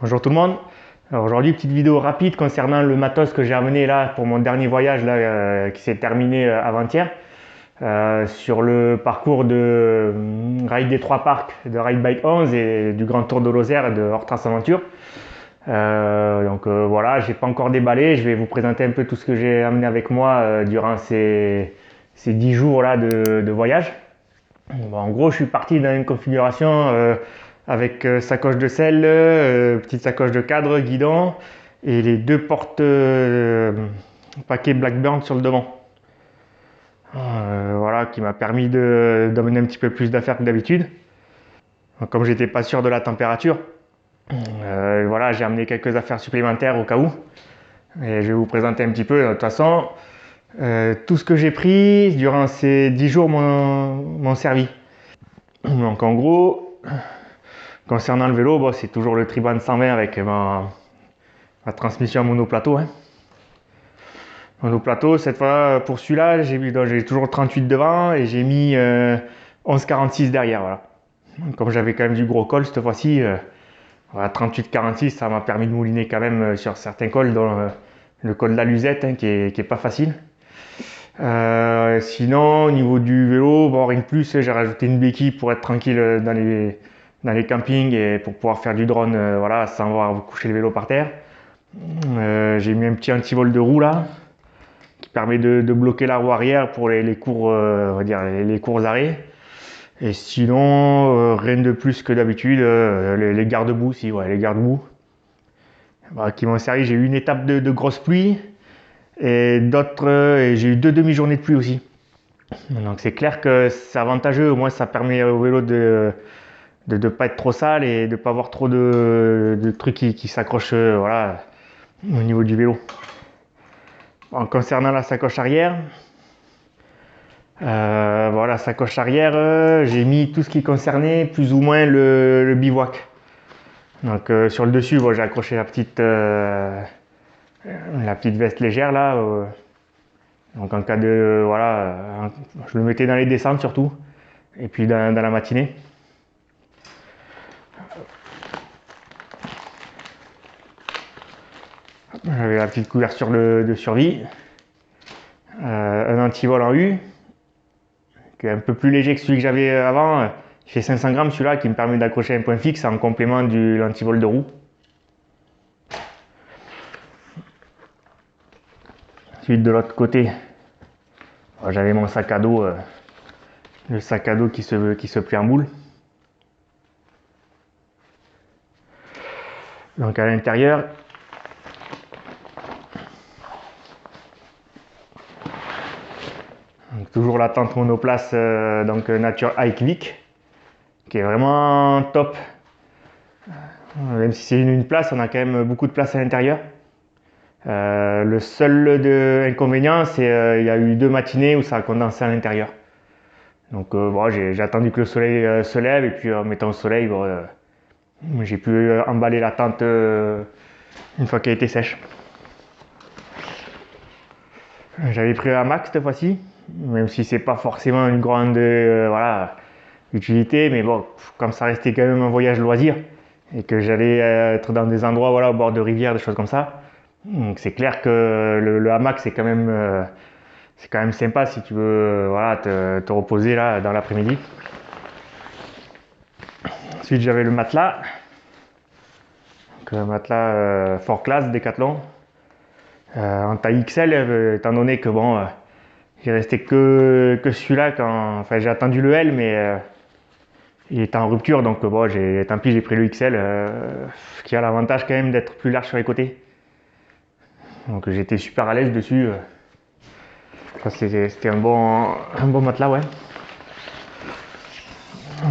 Bonjour tout le monde. Alors aujourd'hui, petite vidéo rapide concernant le matos que j'ai amené là pour mon dernier voyage là, qui s'est terminé avant-hier sur le parcours de Ride des Trois Parcs de Ride Bike 11 et du Grand Tour de Lozère de Hors Trace Aventure. Voilà, j'ai pas encore déballé, je vais vous présenter un peu tout ce que j'ai amené avec moi durant ces 10 jours là de voyage. Bon, en gros, je suis parti dans une configuration avec sacoche de selle, petite sacoche de cadre, guidon et les deux portes paquets Blackburn sur le devant. Voilà, qui m'a permis d'emmener un petit peu plus d'affaires que d'habitude. Comme j'étais pas sûr de la température, voilà, j'ai amené quelques affaires supplémentaires au cas où. Et je vais vous présenter un petit peu. De toute façon, tout ce que j'ai pris durant ces 10 jours m'ont servi. Donc en gros, concernant le vélo, bon, c'est toujours le Triband 120 avec ma transmission monoplateau. Monoplateau, cette fois pour celui-là, j'ai toujours 38 devant et j'ai mis 11,46 derrière. Voilà. Comme j'avais quand même du gros col cette fois-ci, voilà, 38,46, ça m'a permis de mouliner quand même sur certains cols, dont le col de la Luzette qui est pas facile. Sinon, au niveau du vélo, bon, rien de plus, j'ai rajouté une béquille pour être tranquille dans les campings et pour pouvoir faire du drone voilà, sans avoir coucher le vélo par terre. J'ai mis un petit antivol de roue là qui permet de bloquer la roue arrière pour les courts, on va dire les courts arrêts. Et sinon, rien de plus que d'habitude, les garde-boue, si, ouais, les garde-boue qui m'ont servi. J'ai eu une étape de grosse pluie et d'autres, et j'ai eu 2 demi-journées de pluie aussi. Donc c'est clair que c'est avantageux, au moins ça permet au vélo de ne pas être trop sale et de ne pas avoir trop de trucs qui s'accrochent voilà, au niveau du vélo. En concernant la sacoche arrière, voilà, sacoche arrière, j'ai mis tout ce qui concernait plus ou moins le bivouac. Donc sur le dessus, bon, j'ai accroché la petite veste légère là. Donc en cas de voilà, je le mettais dans les descentes surtout, et puis dans la matinée. J'avais la petite couverture de survie, un antivol en U, qui est un peu plus léger que celui que j'avais avant. Il fait 500 grammes celui-là, qui me permet d'accrocher un point fixe en complément de l'antivol de roue. Ensuite de l'autre côté, j'avais mon sac à dos, le sac à dos qui se plie en boule. Donc à l'intérieur, toujours la tente monoplace donc Nature Hike Vic, qui est vraiment top. Même si c'est une place, on a quand même beaucoup de place à l'intérieur. Le seul inconvénient, c'est il y a eu 2 matinées où ça a condensé à l'intérieur. Donc bon, j'ai attendu que le soleil se lève et puis en mettant au soleil, bon, j'ai pu emballer la tente une fois qu'elle était sèche. J'avais pris un hamac cette fois-ci, même si c'est pas forcément une grande voilà, utilité, mais bon, comme ça restait quand même un voyage loisir et que j'allais être dans des endroits voilà, au bord de rivières, des choses comme ça. Donc c'est clair que le hamac c'est quand même sympa si tu veux voilà, te reposer là dans l'après-midi. Ensuite j'avais le matelas, donc, matelas Fort Class Decathlon en taille XL, étant donné que bon il restait que celui-là quand enfin j'ai attendu le L mais il était en rupture, donc bon tant pis, j'ai pris le XL qui a l'avantage quand même d'être plus large sur les côtés. Donc j'étais super à l'aise dessus. C'était un bon matelas, ouais.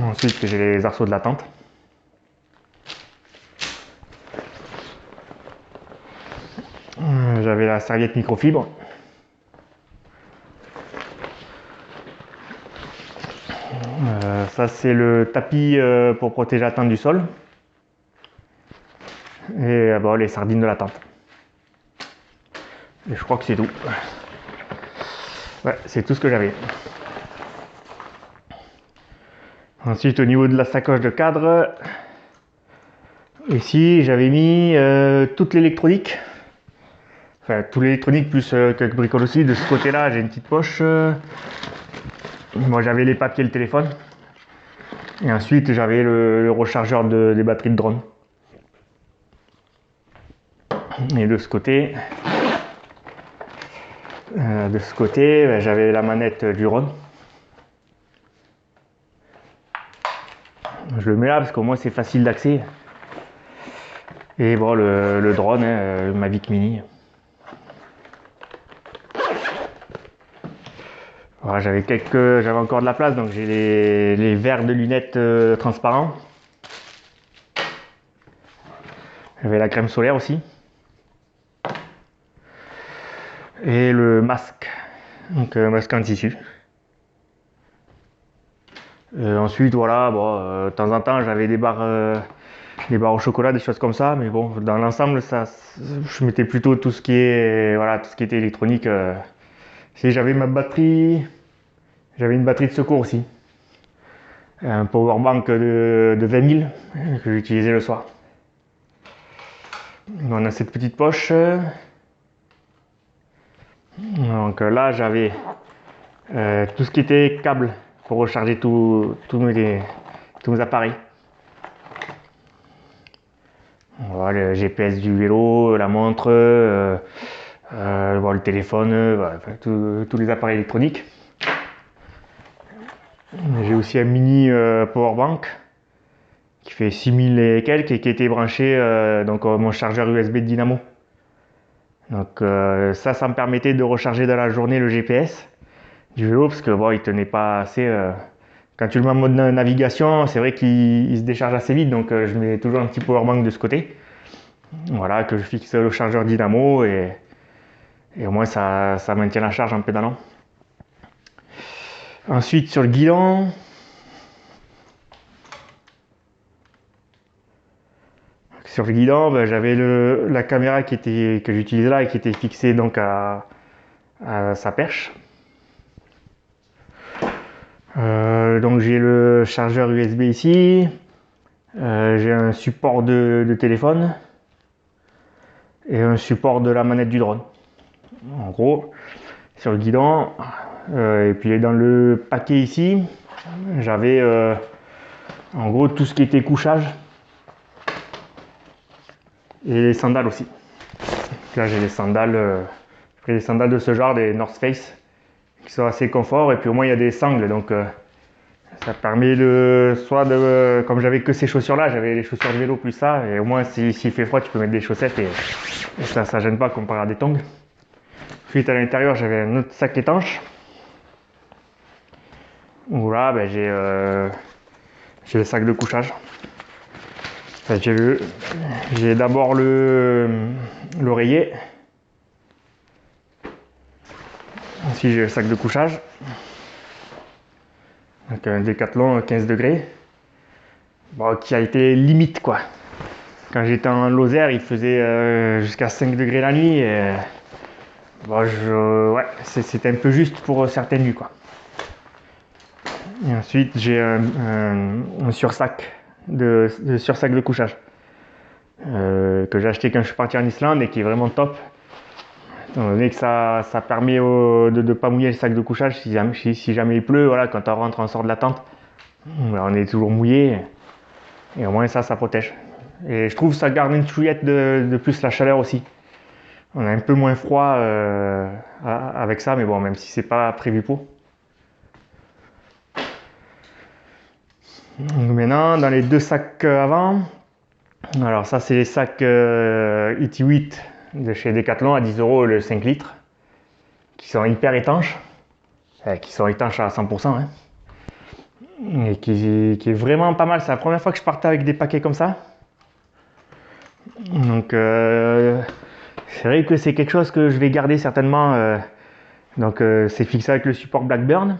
Ensuite j'ai les arceaux de la tente. J'avais la serviette microfibre. Ça c'est le tapis pour protéger la tente du sol. Et bon, les sardines de la tente. Et je crois que c'est tout. Ouais, c'est tout ce que j'avais. Ensuite au niveau de la sacoche de cadre, Ici, j'avais mis toute l'électronique. Enfin, tout l'électronique plus quelques bricoles aussi. De ce côté-là, j'ai une petite poche. Moi, j'avais les papiers, le téléphone. Et ensuite, j'avais le rechargeur des batteries de drone. Et de ce côté, j'avais la manette du drone. Je le mets là parce qu'au moins c'est facile d'accès. Et bon, le drone, hein, Mavic Mini. Voilà, j'avais encore de la place, donc j'ai les verres de lunettes transparents. J'avais la crème solaire aussi. Et le masque, donc masque en tissu. Ensuite, voilà, bon, de temps en temps, j'avais des barres au chocolat, des choses comme ça, mais bon, dans l'ensemble, je mettais plutôt tout ce qui était électronique. J'avais ma batterie, j'avais une batterie de secours aussi, un powerbank de 20 000 que j'utilisais le soir. On a cette petite poche. Donc là, j'avais tout ce qui était câble pour recharger tous mes appareils. Voilà, le GPS du vélo, la montre, le téléphone, voilà, enfin, tous les appareils électroniques. J'ai aussi un mini powerbank qui fait 6000 et quelques et qui était branché donc mon chargeur USB de dynamo. Donc ça me permettait de recharger dans la journée le GPS du vélo parce que bon, il tenait pas assez. Quand tu le mets en mode navigation, c'est vrai qu'il se décharge assez vite, donc je mets toujours un petit powerbank de ce côté. Voilà, que je fixe le chargeur dynamo et au moins ça maintient la charge en pédalant. Ensuite sur le guidon, j'avais la caméra que j'utilisais là et qui était fixée donc à sa perche. Donc j'ai le chargeur USB ici, j'ai un support de téléphone et un support de la manette du drone. En gros, sur le guidon, et puis dans le paquet ici, j'avais en gros tout ce qui était couchage et les sandales aussi. Donc là j'ai les sandales, j'ai pris des sandales de ce genre, des North Face, qui sont assez confort et puis au moins il y a des sangles, donc ça permet comme j'avais que ces chaussures là, j'avais les chaussures de vélo plus ça, et au moins s'il fait froid tu peux mettre des chaussettes et ça gêne pas comparé à des tongs. Ensuite à l'intérieur j'avais un autre sac étanche où là j'ai le sac de couchage. Enfin, j'ai d'abord l'oreiller, ensuite j'ai le sac de couchage, donc un Décathlon 15 degrés, bon, qui a été limite quoi. Quand j'étais en Lozère, il faisait jusqu'à 5 degrés la nuit et bon, ouais, c'était un peu juste pour certaines nuits quoi. Et ensuite j'ai un sursac de couchage que j'ai acheté quand je suis parti en Islande et qui est vraiment top. Étant donné que ça permet de ne pas mouiller le sac de couchage si jamais il pleut, voilà, quand on sort de la tente, on est toujours mouillé et au moins ça protège. Et je trouve que ça garde une chouillette de plus la chaleur aussi. On a un peu moins froid avec ça, mais bon, même si c'est pas prévu pour. Donc maintenant, dans les deux sacs avant, alors ça c'est les sacs ET8 de chez Decathlon à 10 € le 5 litres, qui sont hyper étanches, qui sont étanches à 100%, hein, et qui est vraiment pas mal. C'est la première fois que je partais avec des paquets comme ça. Donc c'est vrai que c'est quelque chose que je vais garder certainement. Donc c'est fixé avec le support Blackburn.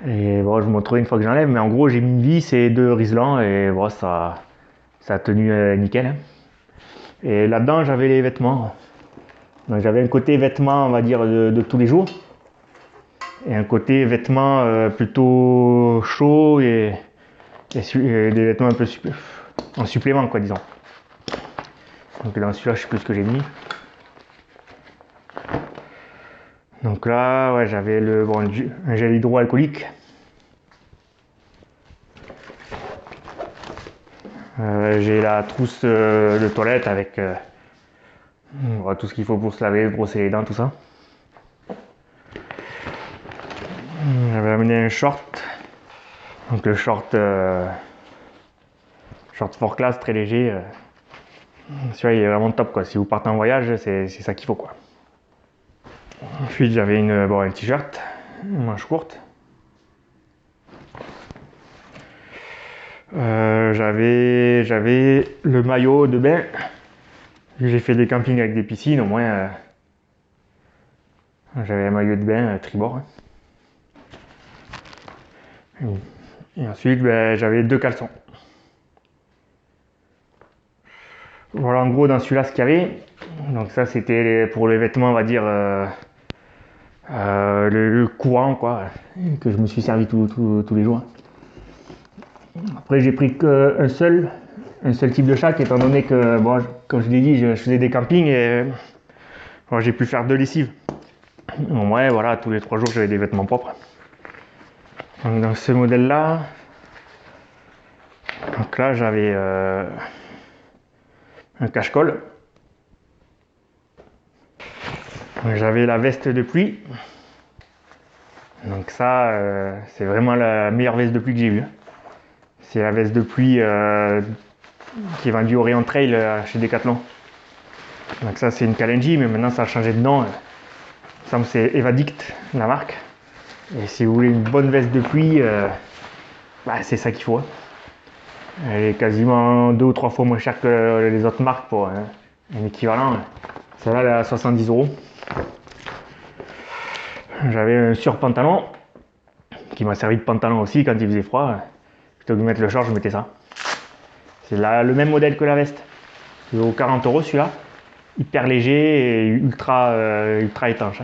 Et bon, je vous montrerai une fois que j'enlève, mais en gros j'ai mis une vis et deux riselants et bon, ça a tenu nickel. Hein. Et là-dedans j'avais les vêtements. Donc j'avais un côté vêtements, on va dire, de tous les jours, et un côté vêtements plutôt chaud et des vêtements un peu en supplément quoi, disons. Donc dans celui-là, je sais plus ce que j'ai mis. Donc là, ouais, j'avais un gel hydroalcoolique. J'ai la trousse de toilette avec tout ce qu'il faut pour se laver, brosser les dents, tout ça. J'avais amené un short. Donc le short for class très léger. Celui-là il est vraiment top quoi. Si vous partez en voyage, c'est ça qu'il faut quoi. Ensuite j'avais un t-shirt, une manche courte. J'avais le maillot de bain. J'ai fait des campings avec des piscines, au moins j'avais un maillot de bain tribord. Et ensuite j'avais 2 caleçons. Voilà en gros dans celui-là ce qu'il y avait. Donc ça c'était pour les vêtements on va dire le courant quoi, que je me suis servi tous les jours. Après j'ai pris qu'un seul type de chaque étant donné que bon, comme je l'ai dit je faisais des campings et bon, j'ai pu faire 2 lessives. Bon, ouais voilà tous les 3 jours j'avais des vêtements propres. Donc dans ce modèle là, donc là j'avais un cache-col. J'avais la veste de pluie. Donc ça, c'est vraiment la meilleure veste de pluie que j'ai vue. C'est la veste de pluie qui est vendue au rayon trail chez Decathlon. Donc ça, c'est une Kalenji, mais maintenant ça a changé de nom. Ça c'est Evadict, la marque. Et si vous voulez une bonne veste de pluie, c'est ça qu'il faut. Elle est quasiment 2 ou 3 fois moins chère que les autres marques pour un équivalent. Celle-là, elle est à 70 €. J'avais un surpantalon qui m'a servi de pantalon aussi quand il faisait froid. Plutôt que de mettre le short, je mettais ça. C'est le même modèle que la veste. Il vaut 40 € celui-là. Hyper léger et ultra étanche.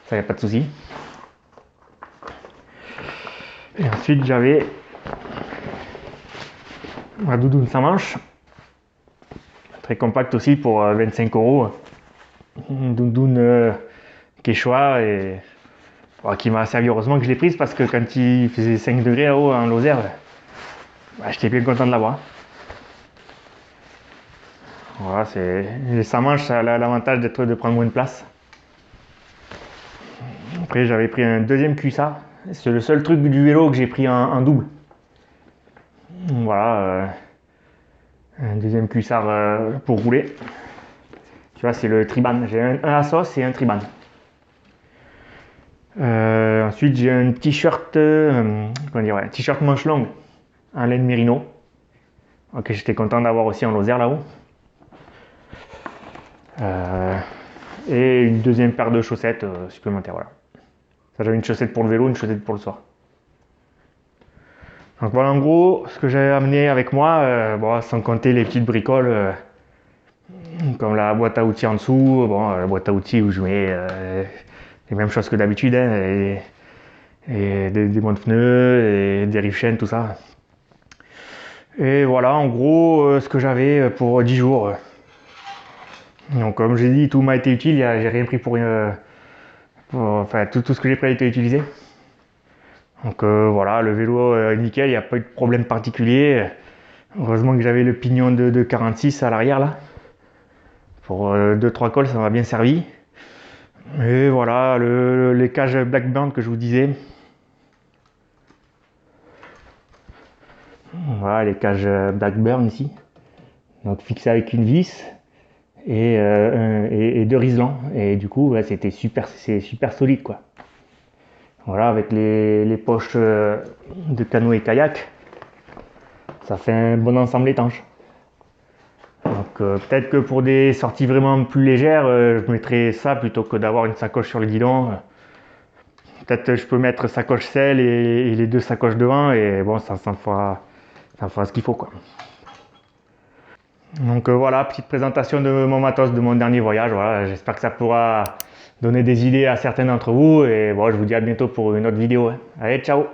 Ça, y a pas de souci. Et ensuite, j'avais ma doudoune sans manche. Très compacte aussi pour 25 €. Une doudoune Quechua et qui m'a servi. Heureusement que je l'ai prise parce que quand il faisait 5 degrés là-haut en Lozère, j'étais bien content de l'avoir. Voilà, sans manche, ça a l'avantage de prendre moins de place. Après, j'avais pris un deuxième cuissard. C'est le seul truc du vélo que j'ai pris en double. Voilà, un deuxième cuissard pour rouler. Tu vois, c'est le Triban. J'ai un Asos et un Triban. Ensuite, j'ai un t-shirt, un t-shirt manche longue en laine mérino. Ok, j'étais content d'avoir aussi en Lozère là-haut. Et une deuxième paire de chaussettes supplémentaires. Voilà. Ça, j'avais une chaussette pour le vélo, une chaussette pour le soir. Donc voilà en gros ce que j'avais amené avec moi, sans compter les petites bricoles comme la boîte à outils en dessous, la boîte à outils où je mets les mêmes choses que d'habitude, et des monte-pneus, et des rive-chaînes, tout ça. Et voilà en gros ce que j'avais pour 10 jours. Donc comme j'ai dit, tout m'a été utile, j'ai rien pris pour tout ce que j'ai pris a été utilisé. Donc voilà, le vélo nickel, il n'y a pas eu de problème particulier. Heureusement que j'avais le pignon de 46 à l'arrière là. Pour 2-3 cols, ça m'a bien servi. Et voilà, les cages Blackburn que je vous disais. Voilà les cages Blackburn ici. Donc fixées avec une vis et 2 riselants. Et du coup, c'est super solide quoi. Voilà, avec les poches de canot et kayak, ça fait un bon ensemble étanche. Donc peut-être que pour des sorties vraiment plus légères, je mettrais ça plutôt que d'avoir une sacoche sur le guidon. Peut-être je peux mettre sacoche selle et les 2 sacoches devant, et bon, ça me fera ce qu'il faut quoi. Donc voilà, petite présentation de mon matos de mon dernier voyage. Voilà, j'espère que ça pourra donner des idées à certains d'entre vous, et bon, je vous dis à bientôt pour une autre vidéo. Allez, ciao!